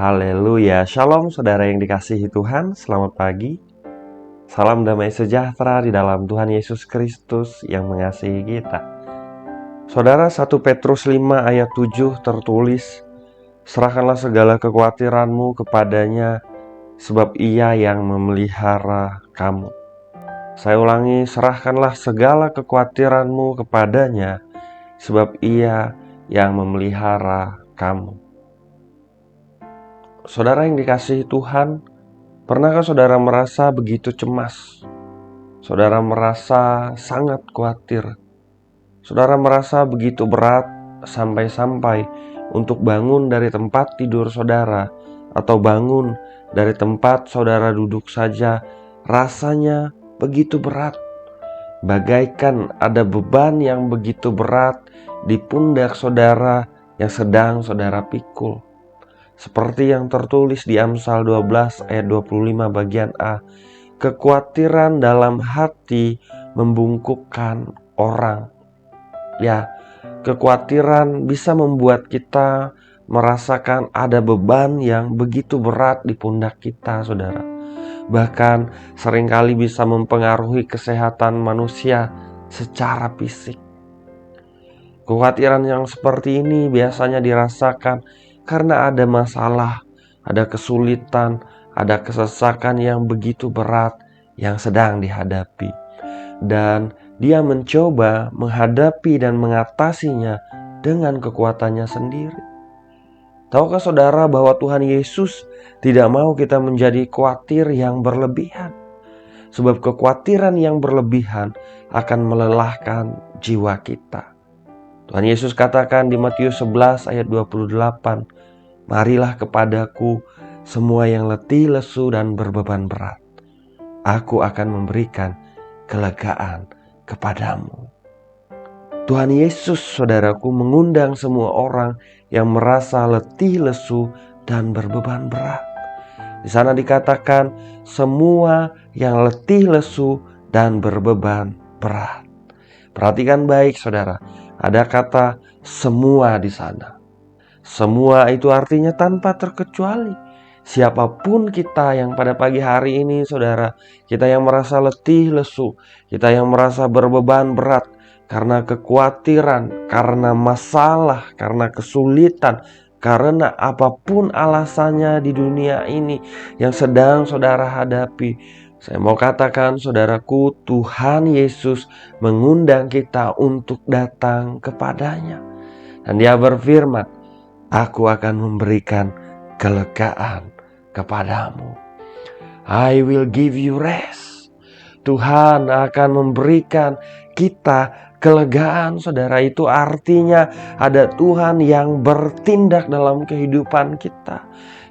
Haleluya, shalom saudara yang dikasihi Tuhan, selamat pagi. Salam damai sejahtera di dalam Tuhan Yesus Kristus yang mengasihi kita. Saudara, 1 Petrus 5 ayat 7 tertulis, serahkanlah segala kekhawatiranmu kepadanya, sebab ia yang memelihara kamu. Saya ulangi, serahkanlah segala kekhawatiranmu kepadanya, sebab ia yang memelihara kamu. Saudara yang dikasihi Tuhan, pernahkah saudara merasa begitu cemas? Saudara merasa sangat khawatir. Saudara merasa begitu berat sampai-sampai untuk bangun dari tempat tidur saudara atau bangun dari tempat saudara duduk saja rasanya begitu berat. Bagaikan ada beban yang begitu berat di pundak saudara yang sedang saudara pikul. Seperti yang tertulis di Amsal 12 ayat 25 bagian A, kekhawatiran dalam hati membungkukkan orang. Ya, kekhawatiran bisa membuat kita merasakan ada beban yang begitu berat di pundak kita, saudara. Bahkan seringkali bisa mempengaruhi kesehatan manusia secara fisik. Kekhawatiran yang seperti ini biasanya dirasakan karena ada masalah, ada kesulitan, ada kesesakan yang begitu berat yang sedang dihadapi. Dan dia mencoba menghadapi dan mengatasinya dengan kekuatannya sendiri. Tahukah saudara bahwa Tuhan Yesus tidak mau kita menjadi khawatir yang berlebihan? Sebab kekhawatiran yang berlebihan akan melelahkan jiwa kita. Tuhan Yesus katakan di Matius 11 ayat 28, marilah kepadaku semua yang letih, lesu, dan berbeban berat. Aku akan memberikan kelegaan kepadamu. Tuhan Yesus, saudaraku, mengundang semua orang yang merasa letih, lesu, dan berbeban berat. Di sana dikatakan semua yang letih, lesu, dan berbeban berat. Perhatikan baik, saudara. Ada kata semua di sana. Semua itu artinya tanpa terkecuali. Siapapun kita yang pada pagi hari ini, saudara, kita yang merasa letih, lesu, kita yang merasa berbeban berat karena kekhawatiran, karena masalah, karena kesulitan, karena apapun alasannya di dunia ini yang sedang saudara hadapi. Saya mau katakan, saudaraku, Tuhan Yesus mengundang kita untuk datang kepadanya. Dan Dia berfirman, aku akan memberikan kelegaan kepadamu. I will give you rest. Tuhan akan memberikan kita kelegaan, saudara. Itu artinya ada Tuhan yang bertindak dalam kehidupan kita.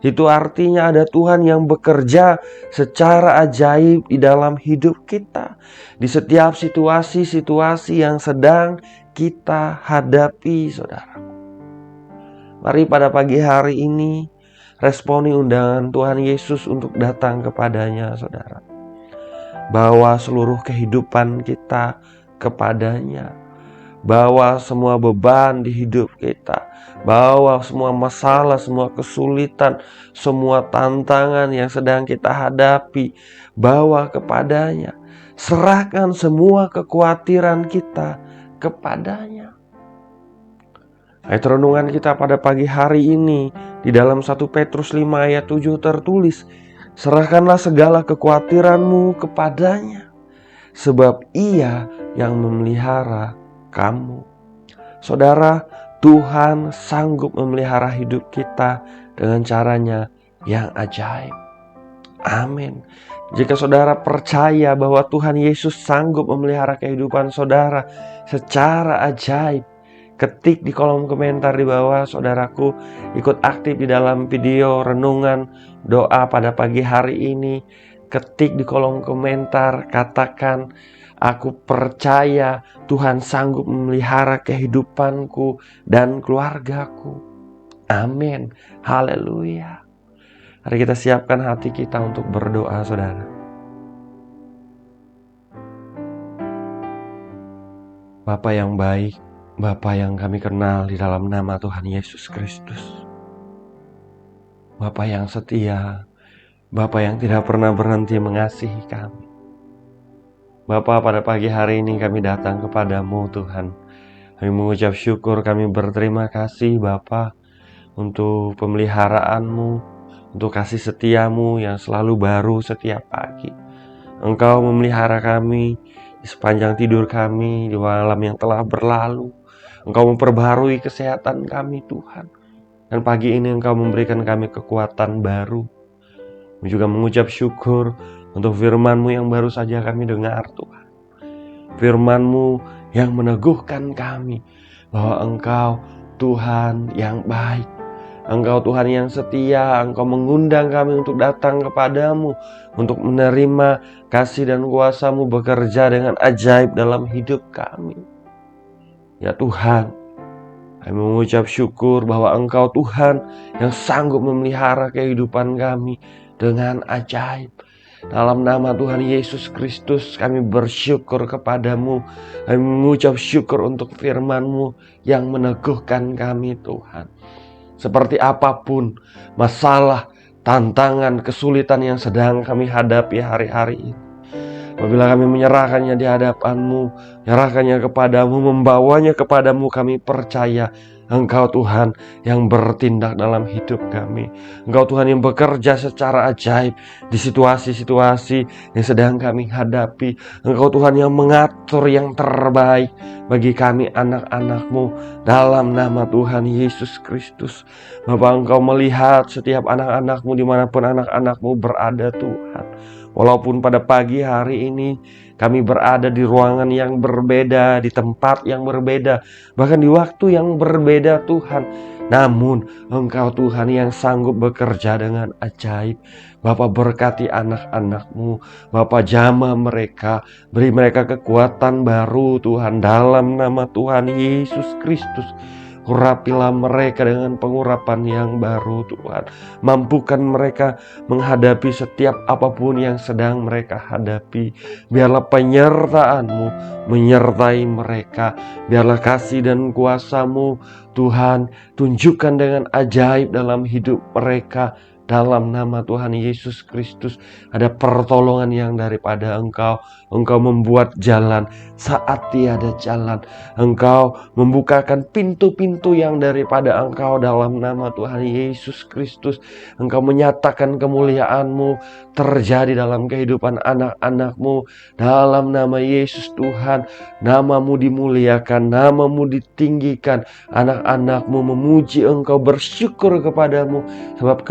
Itu artinya ada Tuhan yang bekerja secara ajaib di dalam hidup kita. Di setiap situasi-situasi yang sedang kita hadapi, saudara. Mari pada pagi hari ini responi undangan Tuhan Yesus untuk datang kepadanya, saudara. Bawa seluruh kehidupan kita kepadanya. Bawa semua beban di hidup kita. Bawa semua masalah, semua kesulitan, semua tantangan yang sedang kita hadapi. Bawa kepadanya. Serahkan semua kekhawatiran kita kepadanya. Ayat renungan kita pada pagi hari ini di dalam 1 Petrus 5 ayat 7 tertulis, serahkanlah segala kekhawatiranmu kepadanya, sebab ia yang memelihara kamu. Saudara, Tuhan sanggup memelihara hidup kita dengan caranya yang ajaib. Amin. Jika saudara percaya bahwa Tuhan Yesus sanggup memelihara kehidupan saudara secara ajaib, ketik di kolom komentar di bawah, saudaraku, ikut aktif di dalam video renungan doa pada pagi hari ini. Ketik di kolom komentar, katakan, aku percaya Tuhan sanggup memelihara kehidupanku dan keluargaku. Amin. Haleluya. Mari kita siapkan hati kita untuk berdoa, saudara. Bapa yang baik, Bapa yang kami kenal di dalam nama Tuhan Yesus Kristus, Bapa yang setia, Bapa yang tidak pernah berhenti mengasihi kami. Bapa, pada pagi hari ini kami datang kepadamu Tuhan. Kami mengucap syukur, kami berterima kasih Bapa untuk pemeliharaanmu, untuk kasih setiamu yang selalu baru setiap pagi. Engkau memelihara kami di sepanjang tidur kami, di malam yang telah berlalu. Engkau memperbarui kesehatan kami Tuhan. Dan pagi ini Engkau memberikan kami kekuatan baru. Kami juga mengucap syukur untuk firman-Mu yang baru saja kami dengar Tuhan. Firman-Mu yang meneguhkan kami bahwa Engkau Tuhan yang baik. Engkau Tuhan yang setia. Engkau mengundang kami untuk datang kepadamu, untuk menerima kasih dan kuasa-Mu bekerja dengan ajaib dalam hidup kami. Ya Tuhan, kami mengucap syukur bahwa Engkau Tuhan yang sanggup memelihara kehidupan kami dengan ajaib. Dalam nama Tuhan Yesus Kristus kami bersyukur kepadamu. Kami mengucap syukur untuk firman-Mu yang meneguhkan kami Tuhan. Seperti apapun masalah, tantangan, kesulitan yang sedang kami hadapi hari-hari ini, apabila kami menyerahkannya di hadapan-Mu, menyerahkannya kepadamu, membawanya kepadamu, kami percaya Engkau Tuhan yang bertindak dalam hidup kami. Engkau Tuhan yang bekerja secara ajaib di situasi-situasi yang sedang kami hadapi. Engkau Tuhan yang mengatur yang terbaik bagi kami anak-anak-Mu dalam nama Tuhan Yesus Kristus. Bapa, Engkau melihat setiap anak-anak-Mu dimanapun anak-anak-Mu berada Tuhan. Walaupun pada pagi hari ini kami berada di ruangan yang berbeda, di tempat yang berbeda, bahkan di waktu yang berbeda Tuhan, namun Engkau Tuhan yang sanggup bekerja dengan ajaib. Bapa, berkati anak-anak-Mu, Bapa, jamah mereka, beri mereka kekuatan baru Tuhan dalam nama Tuhan Yesus Kristus. Urapilah mereka dengan pengurapan yang baru Tuhan. Mampukan mereka menghadapi setiap apapun yang sedang mereka hadapi. Biarlah penyertaan-Mu menyertai mereka. Biarlah kasih dan kuasa-Mu Tuhan tunjukkan dengan ajaib dalam hidup mereka. Dalam nama Tuhan Yesus Kristus ada pertolongan yang daripada Engkau. Engkau membuat jalan saat tiada jalan. Engkau membukakan pintu-pintu yang daripada Engkau dalam nama Tuhan Yesus Kristus. Engkau menyatakan kemuliaan-Mu terjadi dalam kehidupan anak-anak-Mu. Dalam nama Yesus Tuhan, nama-Mu dimuliakan, nama-Mu ditinggikan. Anak-anak-Mu memuji Engkau, bersyukur kepadamu sebab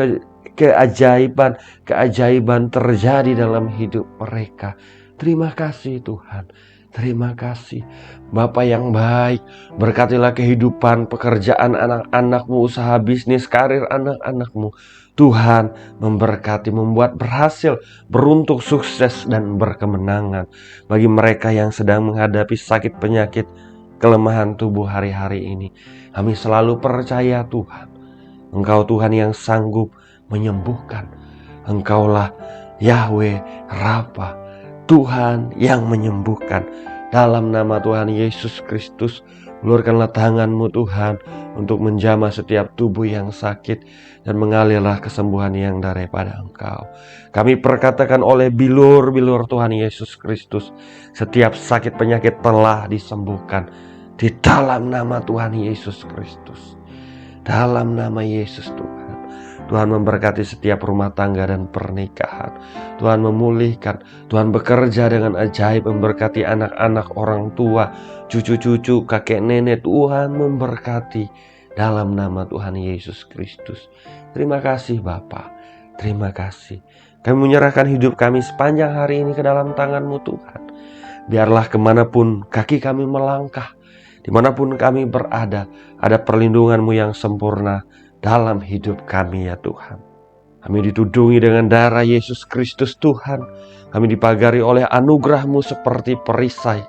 keajaiban terjadi dalam hidup mereka. Terima kasih Tuhan. Terima kasih Bapa yang baik. Berkatilah kehidupan, pekerjaan anak-anak-Mu, usaha bisnis, karir anak-anak-Mu. Tuhan memberkati, membuat berhasil, beruntung, sukses, dan berkemenangan. Bagi mereka yang sedang menghadapi sakit penyakit, kelemahan tubuh hari-hari ini, kami selalu percaya Tuhan, Engkau Tuhan yang sanggup menyembuhkan. Engkaulah Yahweh Rafa, Tuhan yang menyembuhkan. Dalam nama Tuhan Yesus Kristus, ulurkanlah tangan-Mu Tuhan untuk menjamah setiap tubuh yang sakit dan mengalirlah kesembuhan yang daripada Engkau. Kami perkatakan oleh bilur-bilur Tuhan Yesus Kristus, setiap sakit penyakit telah disembuhkan di dalam nama Tuhan Yesus Kristus. Dalam nama Yesus Tuhan. Tuhan memberkati setiap rumah tangga dan pernikahan. Tuhan memulihkan. Tuhan bekerja dengan ajaib, memberkati anak-anak, orang tua, cucu-cucu, kakek nenek. Tuhan memberkati dalam nama Tuhan Yesus Kristus. Terima kasih Bapa. Terima kasih. Kami menyerahkan hidup kami sepanjang hari ini ke dalam tangan-Mu Tuhan. Biarlah kemanapun kaki kami melangkah, dimanapun kami berada, ada perlindungan-Mu yang sempurna dalam hidup kami ya Tuhan. Kami ditudungi dengan darah Yesus Kristus Tuhan. Kami dipagari oleh anugerah-Mu seperti perisai.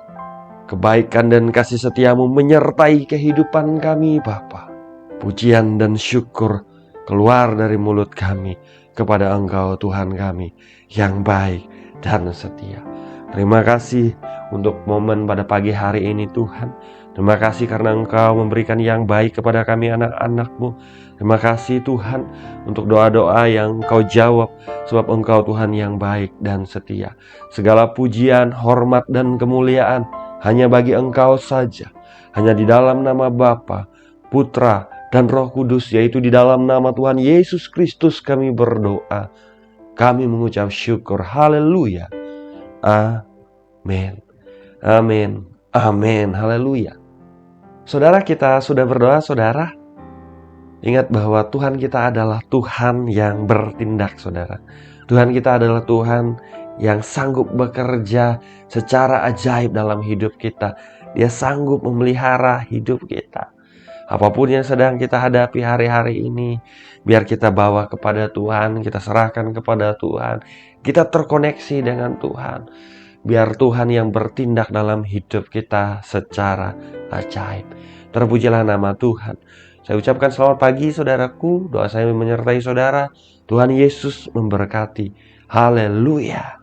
Kebaikan dan kasih setia-Mu menyertai kehidupan kami Bapa. Pujian dan syukur keluar dari mulut kami kepada Engkau Tuhan kami yang baik dan setia. Terima kasih untuk momen pada pagi hari ini Tuhan. Terima kasih karena Engkau memberikan yang baik kepada kami anak-anak-Mu. Terima kasih Tuhan untuk doa-doa yang Engkau jawab, sebab Engkau Tuhan yang baik dan setia. Segala pujian, hormat, dan kemuliaan hanya bagi Engkau saja. Hanya di dalam nama Bapa, Putra, dan Roh Kudus, yaitu di dalam nama Tuhan Yesus Kristus kami berdoa. Kami mengucap syukur. Haleluya. Amin. Amin. Amin. Haleluya. Saudara, kita sudah berdoa, saudara. Ingat bahwa Tuhan kita adalah Tuhan yang bertindak, saudara. Tuhan kita adalah Tuhan yang sanggup bekerja secara ajaib dalam hidup kita. Dia sanggup memelihara hidup kita. Apapun yang sedang kita hadapi hari-hari ini, biar kita bawa kepada Tuhan, kita serahkan kepada Tuhan. Kita terkoneksi dengan Tuhan. Biar Tuhan yang bertindak dalam hidup kita secara ajaib. Terpujilah nama Tuhan. Saya ucapkan selamat pagi saudaraku. Doa saya menyertai saudara. Tuhan Yesus memberkati. Haleluya.